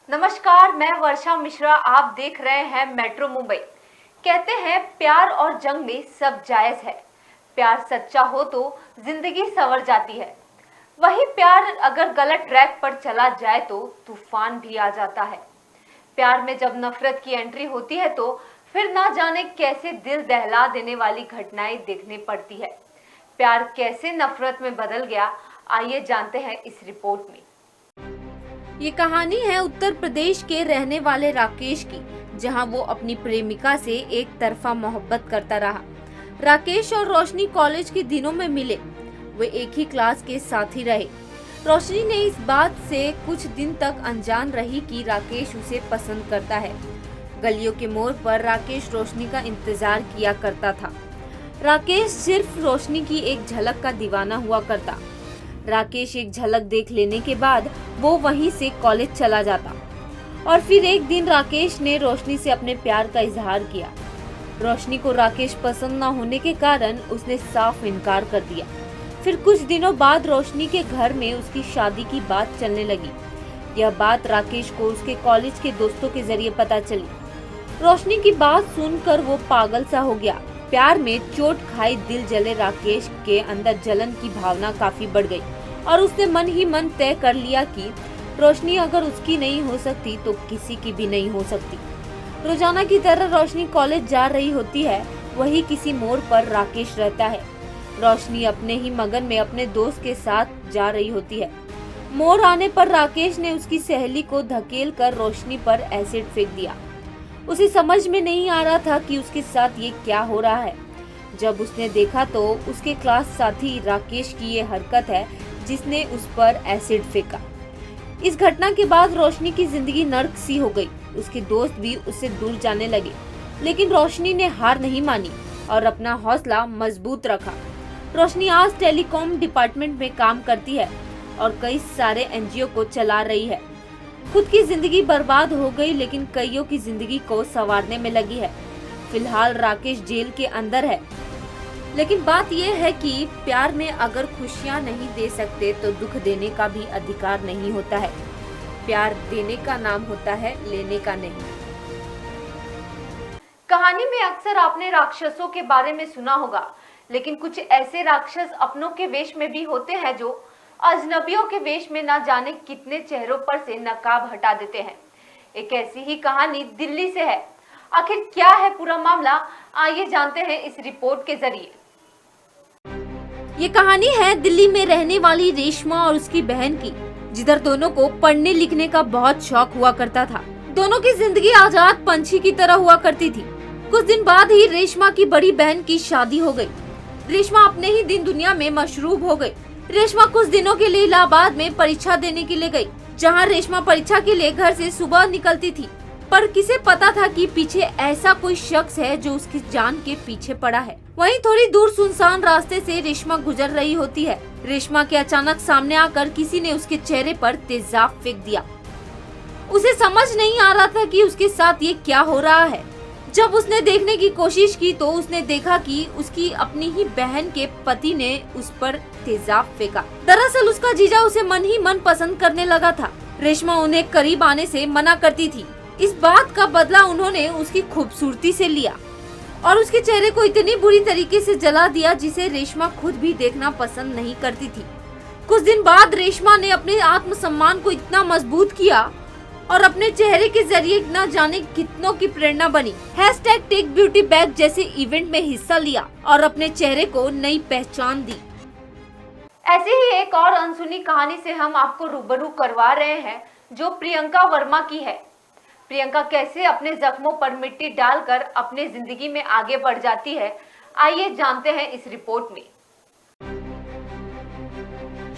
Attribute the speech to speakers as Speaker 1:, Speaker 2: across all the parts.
Speaker 1: नमस्कार, मैं वर्षा मिश्रा। आप देख रहे हैं मेट्रो मुंबई। कहते हैं प्यार और जंग में सब जायज है। प्यार सच्चा हो तो जिंदगी संवर जाती है। वही प्यार अगर गलत ट्रैक पर चला जाए तो तूफान भी आ जाता है। प्यार में जब नफरत की एंट्री होती है तो फिर ना जाने कैसे दिल दहला देने वाली घटनाएं देखने पड़ती है। प्यार कैसे नफरत में बदल गया, आइए जानते हैं इस रिपोर्ट में।
Speaker 2: ये कहानी है उत्तर प्रदेश के रहने वाले राकेश की, जहां वो अपनी प्रेमिका से एक तरफा मोहब्बत करता रहा। राकेश और रोशनी कॉलेज के दिनों में मिले। वे एक ही क्लास के साथी रहे। रोशनी ने इस बात से कुछ दिन तक अनजान रही कि राकेश उसे पसंद करता है। गलियों के मोड़ पर राकेश रोशनी का इंतजार किया करता था। राकेश सिर्फ रोशनी की एक झलक का दीवाना हुआ करता। राकेश एक झलक देख लेने के बाद वो वहीं से कॉलेज चला जाता और फिर एक दिन राकेश ने रोशनी से अपने प्यार का इजहार किया। रोशनी को राकेश पसंद न होने के कारण उसने साफ इनकार कर दिया। फिर कुछ दिनों बाद रोशनी के घर में उसकी शादी की बात चलने लगी। यह बात राकेश को उसके कॉलेज के दोस्तों के जरिए पता चली। रोशनी की बात सुनकर वो पागल सा हो गया। प्यार में चोट खाई दिल जले राकेश के अंदर जलन की भावना काफी बढ़ गई और उसने मन ही मन तय कर लिया कि रोशनी अगर उसकी नहीं हो सकती तो किसी की भी नहीं हो सकती। रोजाना की तरह रोशनी कॉलेज जा रही होती है। वही किसी मोड़ पर राकेश रहता है। रोशनी अपने ही मगन में अपने दोस्त के साथ जा रही होती है। मोड़ आने पर राकेश ने उसकी सहेली को धकेल कर रोशनी पर एसिड फेंक दिया। उसे समझ में नहीं आ रहा था कि उसके साथ ये क्या हो रहा है। जब उसने देखा तो उसके क्लास साथी राकेश की ये हरकत है जिसने उस पर एसिड फेंका। इस घटना के बाद रोशनी की जिंदगी नर्क सी हो गई। उसके दोस्त भी उससे दूर जाने लगे, लेकिन रोशनी ने हार नहीं मानी और अपना हौसला मजबूत रखा। रोशनी आज टेलीकॉम डिपार्टमेंट में काम करती है और कई सारे एनजीओ को चला रही है। खुद की जिंदगी बर्बाद हो गई, लेकिन कईयों की जिंदगी को संवारने में लगी है। फिलहाल राकेश जेल के अंदर है, लेकिन बात यह है कि प्यार में अगर खुशियां नहीं दे सकते तो दुख देने का भी अधिकार नहीं होता है। प्यार देने का नाम होता है, लेने का नहीं।
Speaker 1: कहानी में अक्सर आपने राक्षसों के बारे में सुना होगा, लेकिन कुछ ऐसे राक्षस अपनों के वेश में भी होते हैं जो अजनबियों के वेश में ना जाने कितने चेहरों पर से नकाब हटा देते हैं। एक ऐसी ही कहानी दिल्ली से है। आखिर क्या है पूरा मामला, आइए जानते हैं इस रिपोर्ट के जरिए।
Speaker 2: ये कहानी है दिल्ली में रहने वाली रेशमा और उसकी बहन की, जिधर दोनों को पढ़ने लिखने का बहुत शौक हुआ करता था। दोनों की जिंदगी आजाद पंछी की तरह हुआ करती थी। कुछ दिन बाद ही रेशमा की बड़ी बहन की शादी हो गई। रेशमा अपने ही दिन दुनिया में मशरूब हो गई। रेशमा कुछ दिनों के लिए इलाहाबाद में परीक्षा देने के लिए गई, जहां रेशमा परीक्षा के लिए घर से सुबह निकलती थी। पर किसे पता था कि पीछे ऐसा कोई शख्स है जो उसकी जान के पीछे पड़ा है। वहीं थोड़ी दूर सुनसान रास्ते से रेशमा गुजर रही होती है। रेशमा के अचानक सामने आकर किसी ने उसके चेहरे पर तेजाब फेंक दिया। उसे समझ नहीं आ रहा था कि उसके साथ ये क्या हो रहा है। जब उसने देखने की कोशिश की तो उसने देखा कि उसकी अपनी ही बहन के पति ने उस पर तेजाब फेंका। दरअसल उसका जीजा उसे मन ही मन पसंद करने लगा था। रेशमा उन्हें करीब आने से मना करती थी। इस बात का बदला उन्होंने उसकी खूबसूरती से लिया और उसके चेहरे को इतनी बुरी तरीके से जला दिया जिसे रेशमा खुद भी देखना पसंद नहीं करती थी। कुछ दिन बाद रेशमा ने अपने आत्मसम्मान को इतना मजबूत किया और अपने चेहरे के जरिए न जाने कितनों की प्रेरणा बनी। #टेक ब्यूटी बैक जैसे इवेंट में हिस्सा लिया और अपने चेहरे को नई पहचान दी।
Speaker 1: ऐसे ही एक और अनसुनी कहानी से हम आपको रूबरू करवा रहे हैं, जो प्रियंका वर्मा की है। प्रियंका कैसे अपने जख्मों पर मिट्टी डालकर अपने जिंदगी में आगे बढ़ जाती है, आइए जानते हैं इस रिपोर्ट में।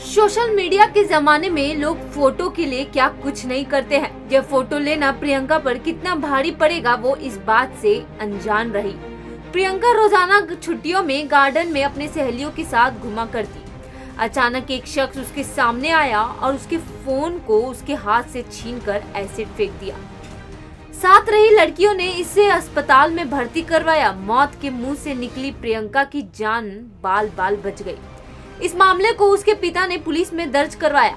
Speaker 2: सोशल मीडिया के जमाने में लोग फोटो के लिए क्या कुछ नहीं करते हैं। यह फोटो लेना प्रियंका पर कितना भारी पड़ेगा वो इस बात से अनजान रही। प्रियंका रोजाना छुट्टियों में गार्डन में अपने सहेलियों के साथ घुमा करती। अचानक एक शख्स उसके सामने आया और उसके फोन को उसके हाथ से छीनकर एसिड फेंक दिया। साथ रही लड़कियों ने इसे अस्पताल में भर्ती करवाया। मौत के मुंह से निकली प्रियंका की जान बाल बाल बच गई। इस मामले को उसके पिता ने पुलिस में दर्ज करवाया।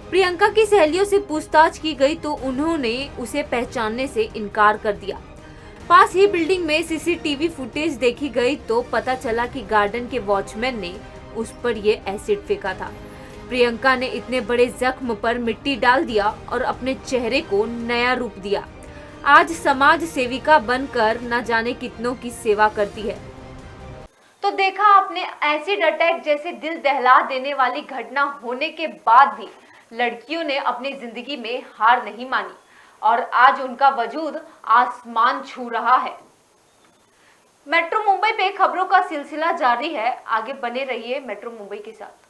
Speaker 2: प्रियंका की सहेलियों से पूछताछ की गई तो उन्होंने उसे पहचानने से इनकार कर दिया। पास ही बिल्डिंग में सीसीटीवी फुटेज देखी गई तो पता चला कि गार्डन के वॉचमैन ने उस पर ये एसिड फेंका था। प्रियंका ने इतने बड़े जख्म पर मिट्टी डाल दिया और अपने चेहरे को नया रूप दिया। आज समाज सेविका बनकर न जाने कितनों की सेवा करती है।
Speaker 1: तो देखा आपने, एसिड अटैक जैसे दिल दहला देने वाली घटना होने के बाद भी लड़कियों ने अपनी जिंदगी में हार नहीं मानी और आज उनका वजूद आसमान छू रहा है। मेट्रो मुंबई पे खबरों का सिलसिला जारी है, आगे बने रहिए मेट्रो मुंबई के साथ।